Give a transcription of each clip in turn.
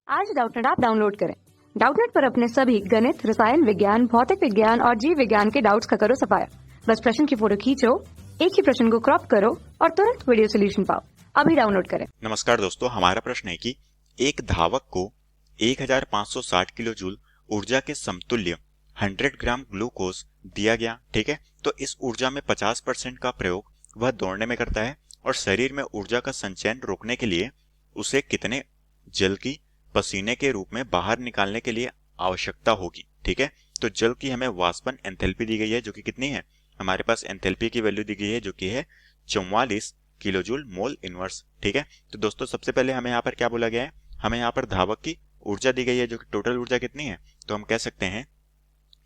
आज Doubtnut app download करें। Doubtnut पर अपने सभी गणित, रसायन विज्ञान, भौतिक विज्ञान और जीव विज्ञान के डाउट्स का करो सफाया। बस प्रश्न की फोटो खींचो, एक ही प्रश्न को क्रॉप करो और तुरंत वीडियो सोल्यूशन पाओ। अभी डाउनलोड करें। नमस्कार दोस्तों, हमारा प्रश्न है कि एक धावक को 1560 किलो जूल ऊर्जा के समतुल्य 100 ग्राम ग्लूकोज दिया गया। ठीक है, तो इस ऊर्जा में 50% का प्रयोग वह दौड़ने में करता है और शरीर में ऊर्जा का संचयन रोकने के लिए उसे कितने जल की पसीने के रूप में बाहर निकालने के लिए आवश्यकता होगी। ठीक है, तो जल की हमें वाष्पन एंथैल्पी दी गई है जो कि कितनी है, हमारे पास एंथैल्पी की वैल्यू दी गई है जो कि है 44 किलो जूल मोल इनवर्स। ठीक है, तो दोस्तों सबसे पहले हमें यहाँ पर क्या बोला गया है, हमें यहाँ पर धावक की ऊर्जा दी गई है जो कि टोटल ऊर्जा कितनी है, तो हम कह सकते हैं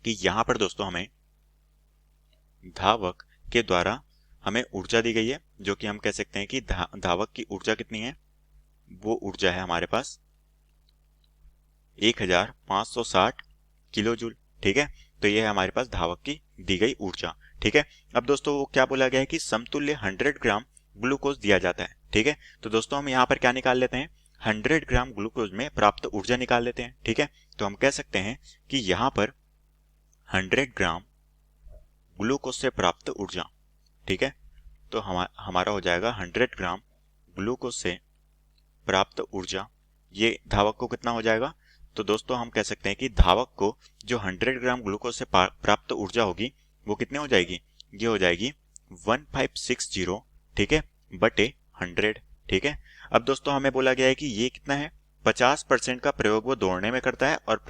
कि यहाँ पर दोस्तों हमें धावक के द्वारा हमें ऊर्जा दी गई है जो कि हम कह सकते हैं कि धावक की ऊर्जा कितनी है, वो ऊर्जा है हमारे पास 1560 किलो जूल। ठीक है, तो ये है हमारे पास धावक की दी गई ऊर्जा। ठीक है, अब दोस्तों वो क्या बोला गया है कि समतुल्य 100 ग्राम ग्लूकोज दिया जाता है। ठीक है, तो दोस्तों हम यहाँ पर क्या निकाल लेते हैं, 100 ग्राम ग्लूकोज में प्राप्त ऊर्जा निकाल लेते हैं। ठीक है, तो हम कह सकते हैं कि यहाँ पर 100 ग्राम ग्लूकोज से प्राप्त ऊर्जा, ठीक है, तो हमारा हो जाएगा 100 ग्राम ग्लूकोज से प्राप्त ऊर्जा, ये धावक को कितना हो जाएगा, तो दोस्तों हम कह सकते हैं कि धावक को जो 100 ग्राम ग्लूकोज से प्राप्त ऊर्जा होगी वो कितने हो जाएगी, ये हो जाएगी 1560, ठीक है, बटे 100। ठीक है, अब दोस्तों हमें बोला गया है कि ये कितना है, 50% का प्रयोग वो दौड़ने में करता है और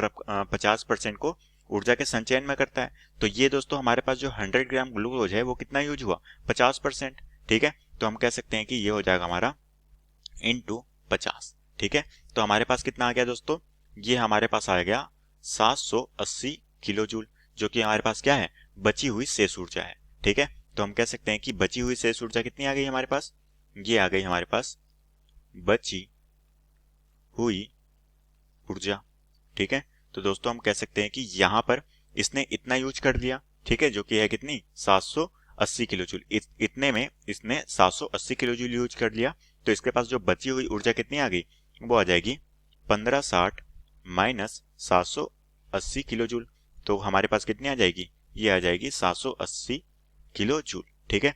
50% को ऊर्जा के संचयन में करता है। तो ये दोस्तों हमारे पास जो 100 ग्राम ग्लूकोज है वो कितना यूज हुआ, 50%। ठीक है, तो हम कह सकते हैं कि ये हो जाएगा हमारा इंटू 50। ठीक है, तो हमारे पास कितना आ गया दोस्तों, ये हमारे पास आ गया 780 किलो जूल, जो कि हमारे पास क्या है, बची हुई शेष ऊर्जा है। ठीक है, तो हम कह सकते हैं कि बची हुई शेष ऊर्जा कितनी आ गई हमारे पास, ये आ गई हमारे पास बची हुई ऊर्जा। ठीक है, तो दोस्तों हम कह सकते हैं कि यहाँ पर इसने इतना यूज कर दिया, ठीक है, जो कि है कितनी 780 किलो जूल, इतने में इसने 780 किलो जूल यूज कर लिया। तो इसके पास जो बची हुई ऊर्जा कितनी आ गई, वो आ जाएगी 1560 माइनस 780 किलो जूल, तो हमारे पास कितनी आ जाएगी, ये आ जाएगी 780 किलो जूल। ठीक है,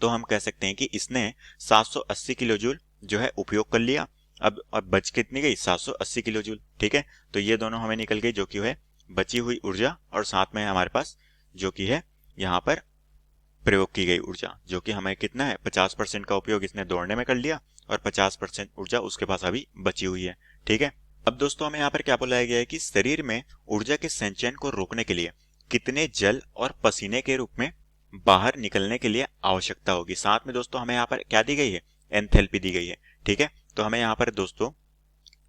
तो हम कह सकते हैं कि इसने 780 किलो जूल जो है उपयोग कर लिया। अब बच कितनी गई, 780 किलो जूल। ठीक है, तो ये दोनों हमें निकल गई जो कि है बची हुई ऊर्जा और साथ में हमारे पास जो कि है यहाँ पर प्रयोग की गई ऊर्जा, जो कि हमें कितना है, 50% का उपयोग इसने दौड़ने में कर लिया और 50% ऊर्जा उसके पास अभी बची हुई है। ठीक है, अब दोस्तों हमें यहाँ पर क्या बोला गया है कि शरीर में ऊर्जा के संचयन को रोकने के लिए कितने जल और पसीने के रूप में बाहर निकलने के लिए आवश्यकता होगी। साथ में दोस्तों हमें यहाँ पर क्या दी गई है, एंथैल्पी दी गई है। ठीक है, तो हमें यहाँ पर दोस्तों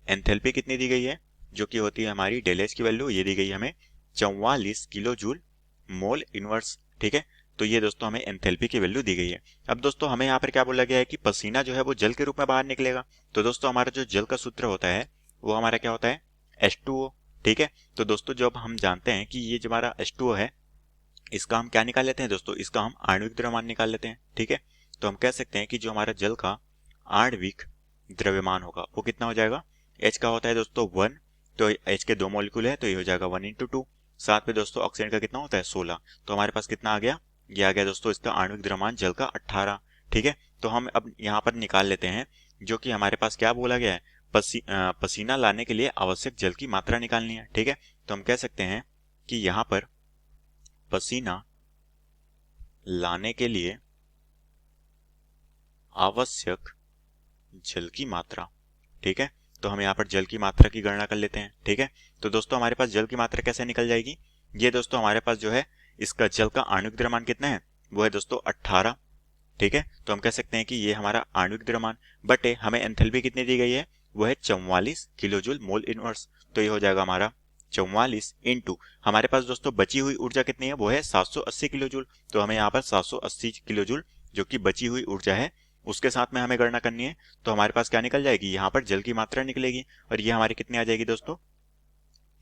एंथैल्पी कितनी दी गई है, जो कि होती है हमारी डेल एच की वैल्यू, ये दी गई हमें 44 किलो जूल मोल इनवर्स। ठीक है, तो ये दोस्तों हमें एंथैल्पी की वैल्यू दी गई है। अब दोस्तों हमें यहाँ पर क्या बोला गया है कि पसीना जो है वो जल के रूप में बाहर निकलेगा। तो दोस्तों हमारा जो जल का सूत्र होता है वो हमारा क्या होता है, H2O। ठीक है, तो दोस्तों जब हम जानते हैं कि ये जो हमारा H2O है, इसका हम क्या निकाल लेते हैं दोस्तों, इसका हम आणविक द्रव्यमान निकाल लेते हैं। ठीक है, तो हम कह सकते हैं कि जो हमारा जल का आणविक द्रव्यमान होगा वो कितना हो जाएगा, H का होता है दोस्तों 1, तो H के 2 मॉलिक्यूल है तो ये हो जाएगा 1 × 2। साथ में दोस्तों ऑक्सीजन का कितना होता है 16, तो हमारे पास कितना आ गया, ये आ गया दोस्तों इसका आणविक द्रव्यमान जल का 18। ठीक है, तो हम अब यहाँ पर निकाल लेते हैं जो कि हमारे पास क्या बोला गया है, पसीना लाने के लिए आवश्यक जल की मात्रा निकालनी है। ठीक है, तो हम कह सकते हैं कि यहाँ पर पसीना लाने के लिए आवश्यक जल की मात्रा। ठीक है, तो हम यहाँ पर जल की मात्रा की गणना कर लेते हैं। ठीक है, तो दोस्तों हमारे पास जल की मात्रा कैसे निकल जाएगी, ये दोस्तों हमारे पास जो है इसका जल का आणविक द्रव्यमान कितना है, वो है दोस्तों 18। ठीक है, तो हम कह सकते हैं कि ये हमारा आणविक द्रव्यमान बटे हमें एंथैल्पी कितनी दी गई है, वो है 44 किलो जूल मोल इनवर्स, तो ये हो जाएगा हमारा 44 इंटू हमारे पास दोस्तों बची हुई ऊर्जा कितनी है, वो है 780 किलो जूल। तो हमें यहाँ पर 780 किलो जूल जो कि बची हुई ऊर्जा है उसके साथ में हमें गणना करनी है। तो हमारे पास क्या निकल जाएगी, यहाँ पर जल की मात्रा निकलेगी और ये हमारी कितनी आ जाएगी दोस्तों,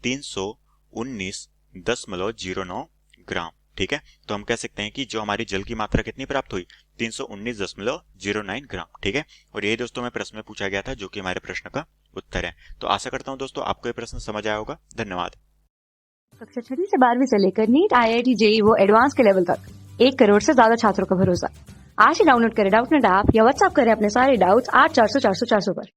319.09 ग्राम। ठीक है, तो हम कह सकते हैं कि जो हमारी जल की मात्रा कितनी प्राप्त हुई, 319.09 ग्राम। ठीक है, और यही दोस्तों में प्रश्न में पूछा गया था जो कि हमारे प्रश्न का उत्तर है। तो आशा करता हूँ दोस्तों आपको ये प्रश्न समझ आया होगा। धन्यवाद। कक्षा 6वीं से 12वीं से लेकर नीट, IIT, JEE वो एडवांस के लेवल तक 1 करोड़ से ज्यादा छात्रों का भरोसा। आज ही डाउनलोड करें डाउटनेट ऐप या व्हाट्सएप करें अपने सारे डाउट्स 8400 400 400 पर।